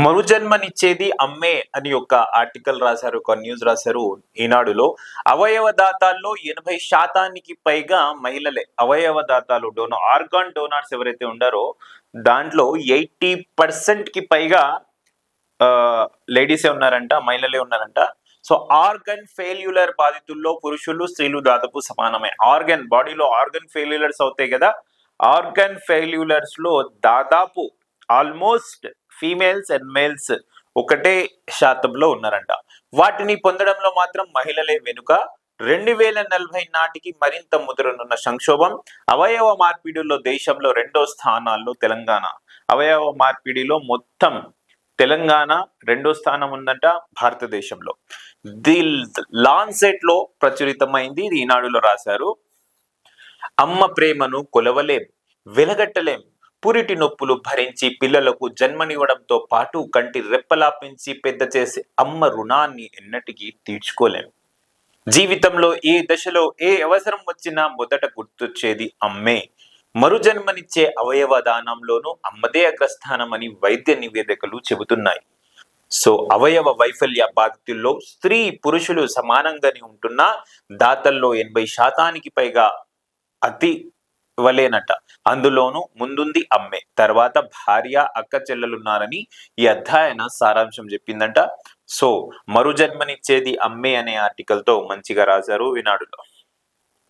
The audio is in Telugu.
మరుజన్మనిచ్చేది అమ్మే అని ఒక ఆర్టికల్ రాశారు, ఒక న్యూస్ రాశారు ఈనాడులో. అవయవ దాతాల్లో 80% పైగా మహిళలే. అవయవ దాతాలు ఆర్గాన్ డోనార్స్ ఎవరైతే ఉండారో దాంట్లో 80% పైగా లేడీసే ఉన్నారంట, మహిళలే ఉన్నారంట. సో ఆర్గన్ ఫెయిల్యూలర్ బాధితుల్లో పురుషులు స్త్రీలు దాదాపు సమానమే. బాడీలో ఆర్గన్ ఫెయిల్యూలర్స్ అవుతాయి కదా, ఆర్గన్ ఫెయిల్యూలర్స్ లో దాదాపు ఆల్మోస్ట్ ఫీమేల్స్ అండ్ మేల్స్ ఒకటే శాతంలో ఉన్నారంట. వాటిని పొందడంలో మాత్రం మహిళలే వెనుక. 2040 నాటికి మరింత ముదరనున్న సంక్షోభం. అవయవ మార్పిడిలో దేశంలో 2వ స్థానాల్లో తెలంగాణ. అవయవ మార్పిడిలో మొత్తం తెలంగాణ 2వ స్థానం ఉందంట భారతదేశంలో. ది లాన్సెట్ లో ప్రచురితమైంది, ఇది ఈనాడులో రాశారు. అమ్మ ప్రేమను కొలవలేం, వెలగట్టలేం. పురిటి నొప్పులు భరించి పిల్లలకు జన్మనివ్వడంతో పాటు కంటి రెప్పలా పెంచి పెద్ద చేసే అమ్మ రుణాన్ని ఎన్నటికీ తీర్చుకోలేం. జీవితంలో ఏ దశలో ఏ అవసరం వచ్చినా మొదట గుర్తొచ్చేది అమ్మే. మరుజన్మనిచ్చే అవయవ దానంలోనూ అమ్మదే అగ్రస్థానమని వైద్య నివేదికలు చెబుతున్నాయి. సో అవయవ వైఫల్య బాధితుల్లో స్త్రీ పురుషులు సమానంగానే ఉంటున్నా దాతల్లో 80% పైగా అతి వలేనట. అందులోనూ ముందుంది అమ్మే, తర్వాత భార్య, అక్క చెల్లెలున్నారని ఈ అధ్యయన సారాంశం చెప్పిందంట. సో మరుజన్మనిచ్చేది అమ్మే అనే ఆర్టికల్ తో మంచిగా రాశారు ఈనాడులో.